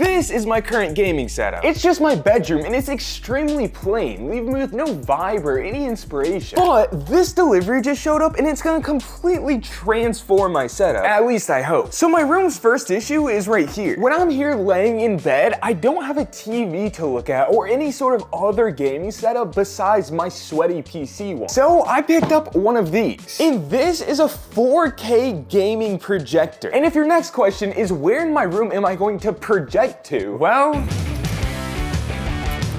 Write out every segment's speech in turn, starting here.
this is my current gaming setup. It's just my bedroom and it's extremely plain, leaving me with no vibe or any inspiration. But this delivery just showed up and it's gonna completely transform my setup. At least I hope. So my room's first issue is right here. When I'm here laying in bed, I don't have a TV to look at or any sort of other gaming setup besides my sweaty PC one. So I picked up one of these. And this is a 4K gaming projector. And if your next question is where in my room am I going to project to? Well,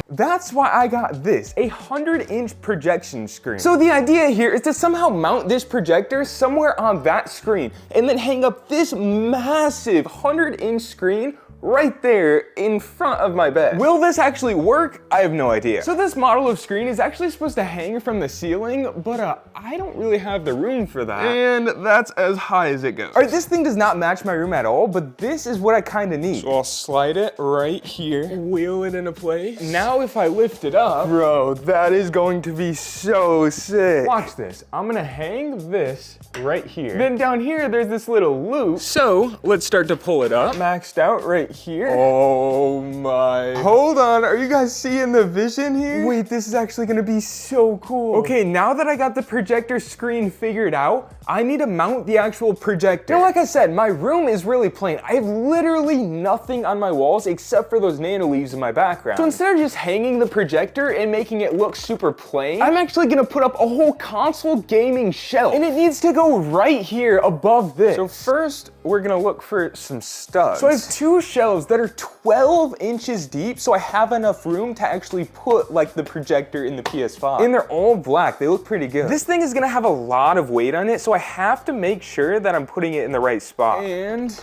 that's why I got this, a 100-inch projection screen. So the idea here is to somehow mount this projector somewhere on that screen and then hang up this massive 100-inch screen right there in front of my bed. Will this actually work? I have no idea. So this model of screen is actually supposed to hang from the ceiling, but I don't really have the room for that. And that's as high as it goes. All right, this thing does not match my room at all, but this is what I kind of need. So I'll slide it right here, wheel it into place. Now if I lift it up, bro, that is going to be so sick. Watch this. I'm gonna hang this right here. Then down here, there's this little loop. So let's start to pull it up. Maxed out right here. Oh my. Hold on, are you guys seeing the vision here? Wait, this is actually gonna be so cool. Okay, now that I got the projector screen figured out, I need to mount the actual projector. Now, like I said, my room is really plain. I have literally nothing on my walls except for those nano leaves in my background. So instead of just hanging the projector and making it look super plain, I'm actually gonna put up a whole console gaming shelf. And it needs to go right here above this. So first, we're gonna look for some studs. So I have two shelves that are 12 inches deep, so I have enough room to actually put like the projector in the PS5. And they're all black, they look pretty good. This thing is gonna have a lot of weight on it, so I have to make sure that I'm putting it in the right spot. And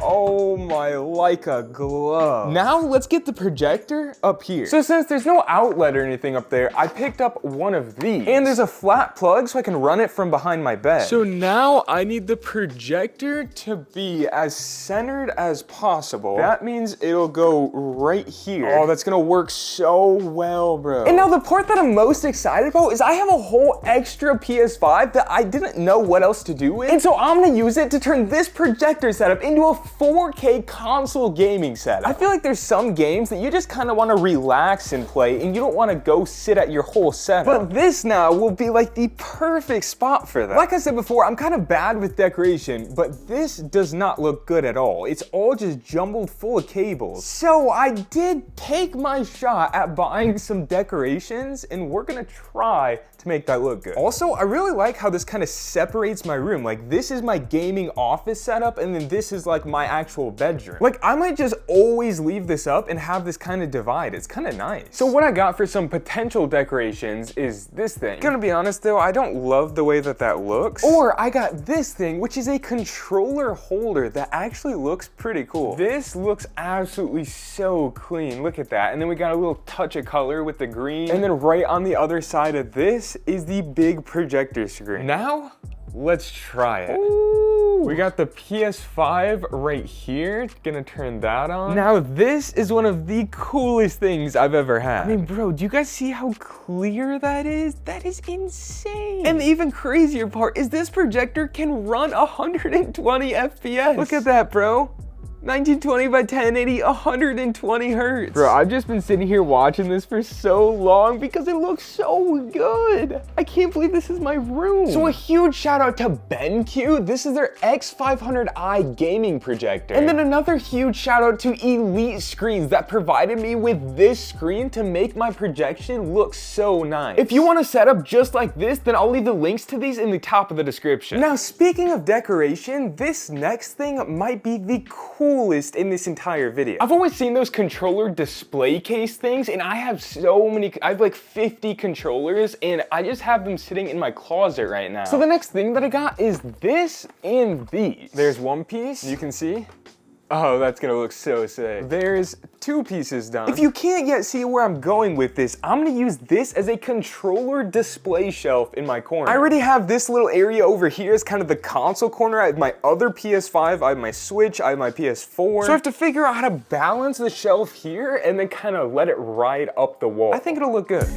oh my, like a glove. Now let's get the projector up here. So since there's no outlet or anything up there, I picked up one of these. And there's a flat plug so I can run it from behind my bed. So now I need the projector to be as centered as possible. That means it'll go right here. Oh, that's gonna work so well, bro. And now the part that I'm most excited about is I have a whole extra PS5 that I didn't know what else to do with. And so I'm gonna use it to turn this projector setup into a 4K console gaming setup. I feel like there's some games that you just kind of want to relax and play and you don't want to go sit at your whole setup. But this now will be like the perfect spot for that. Like I said before, I'm kind of bad with decoration, but this does not look good at all. It's all just jumbled full of cables. So I did take my shot at buying some decorations and we're gonna try to make that look good. Also, I really like how this kind of separates my room. Like this is my gaming office setup and then this is like my actual bedroom. Like I might just always leave this up and have this kind of divide. It's kind of nice. So what I got for some potential decorations is this thing. Gonna be honest though, I don't love the way that that looks. Or I got this thing, which is a controller holder that actually looks pretty cool. This looks absolutely so clean. Look at that. And then we got a little touch of color with the green. And then right on the other side of this is the big projector screen. Now, let's try it. Ooh. We got the PS5 right here. Gonna turn that on. Now this is one of the coolest things I've ever had. I mean, bro, do you guys see how clear that is? That is insane. And the even crazier part is this projector can run 120 FPS. Look at that, bro. 1920 by 1080, 120 hertz. Bro, I've just been sitting here watching this for so long because it looks so good. I can't believe this is my room. So a huge shout out to BenQ. This is their X500i gaming projector. And then another huge shout out to Elite Screens that provided me with this screen to make my projection look so nice. If you want a setup just like this, then I'll leave the links to these in the top of the description. Now, speaking of decoration, this next thing might be the coolest in this entire video. I've always seen those controller display case things and I have like 50 controllers and I just have them sitting in my closet right now. So the next thing that I got is this and these. There's one piece, you can see. Oh, that's gonna look so sick. There's two pieces done. If you can't yet see where I'm going with this, I'm gonna use this as a controller display shelf in my corner. I already have this little area over here as kind of the console corner. I have my other PS5, I have my Switch, I have my PS4. So I have to figure out how to balance the shelf here and then kind of let it ride up the wall. I think it'll look good.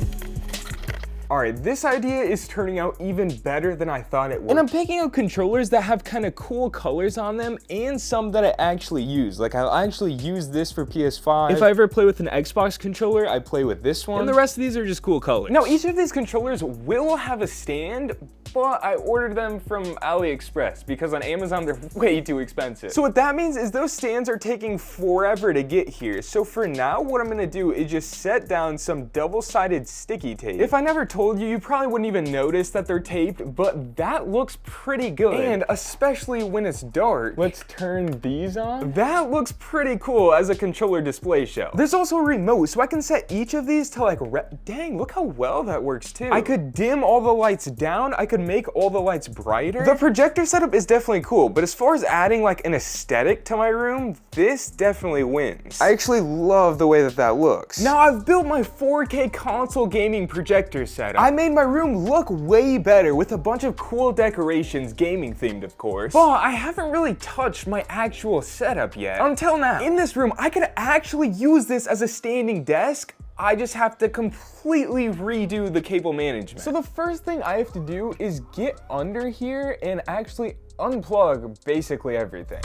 All right, this idea is turning out even better than I thought it would. And I'm picking out controllers that have kind of cool colors on them and some that I actually use. Like I'll actually use this for PS5. If I ever play with an Xbox controller, I play with this one. And the rest of these are just cool colors. Now, each of these controllers will have a stand, but I ordered them from AliExpress because on Amazon they're way too expensive. So what that means is those stands are taking forever to get here. So for now, what I'm gonna do is just set down some double-sided sticky tape. If I never told you, you probably wouldn't even notice that they're taped, but that looks pretty good. And especially when it's dark. Let's turn these on. That looks pretty cool as a controller display show. There's also a remote, so I can set each of these to like, dang, look how well that works too. I could dim all the lights down, I could make all the lights brighter. The projector setup is definitely cool, but as far as adding like an aesthetic to my room, this definitely wins. I actually love the way that that looks. Now I've built my 4K console gaming projector setup. I made my room look way better with a bunch of cool decorations, gaming themed of course, but I haven't really touched my actual setup yet. Until now. In this room, I could actually use this as a standing desk. I just have to completely redo the cable management. So the first thing I have to do is get under here and actually unplug basically everything.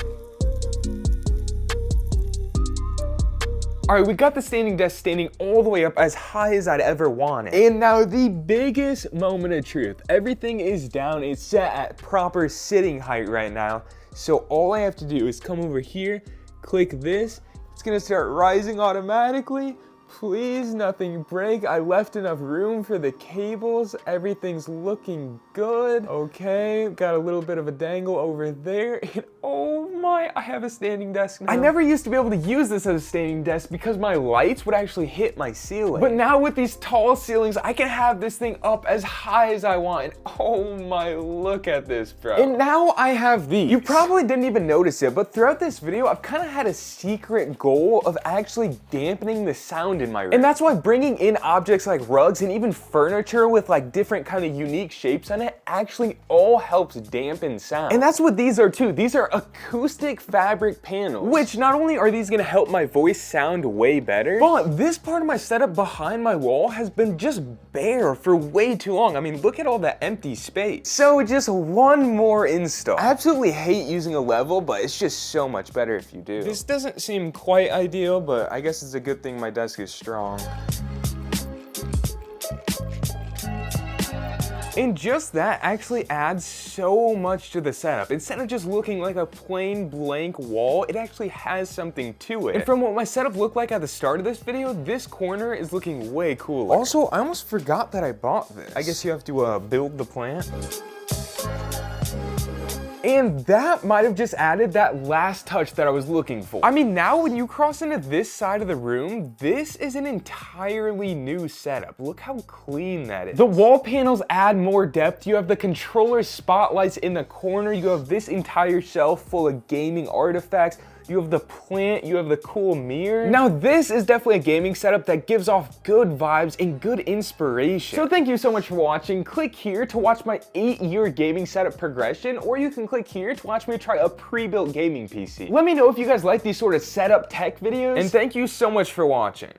All right, we got the standing desk standing all the way up as high as I'd ever want it. And now the biggest moment of truth. Everything is down, it's set at proper sitting height right now. So all I have to do is come over here, click this, it's gonna start rising automatically. Please, nothing break. I left enough room for the cables. Everything's looking good. Okay, got a little bit of a dangle over there. And oh my, I have a standing desk now. I never used to be able to use this as a standing desk because my lights would actually hit my ceiling. But now with these tall ceilings, I can have this thing up as high as I want. And oh my, look at this, bro. And now I have these. You probably didn't even notice it, but throughout this video, I've kind of had a secret goal of actually dampening the sound in my room. And that's why bringing in objects like rugs and even furniture with like different kind of unique shapes on it actually all helps dampen sound. And that's what these are too. These are acoustic fabric panels, which not only are these gonna help my voice sound way better, but this part of my setup behind my wall has been just bare for way too long. I mean, look at all that empty space. So just one more install. I absolutely hate using a level, but it's just so much better if you do. This doesn't seem quite ideal, but I guess it's a good thing my desk is strong. And just that actually adds so much to the setup. Instead of just looking like a plain blank wall, it actually has something to it. And from what my setup looked like at the start of this video, this corner is looking way cooler. Also, I almost forgot that I bought this. I guess you have to build the plant. And that might have just added that last touch that I was looking for. I mean, now when you cross into this side of the room, this is an entirely new setup. Look how clean that is. The wall panels add more depth. You have the controller spotlights in the corner. You have this entire shelf full of gaming artifacts. You have the plant, you have the cool mirror. Now this is definitely a gaming setup that gives off good vibes and good inspiration. So thank you so much for watching. Click here to watch my 8-year gaming setup progression, or you can click here to watch me try a pre-built gaming PC. Let me know if you guys like these sort of setup tech videos, and thank you so much for watching.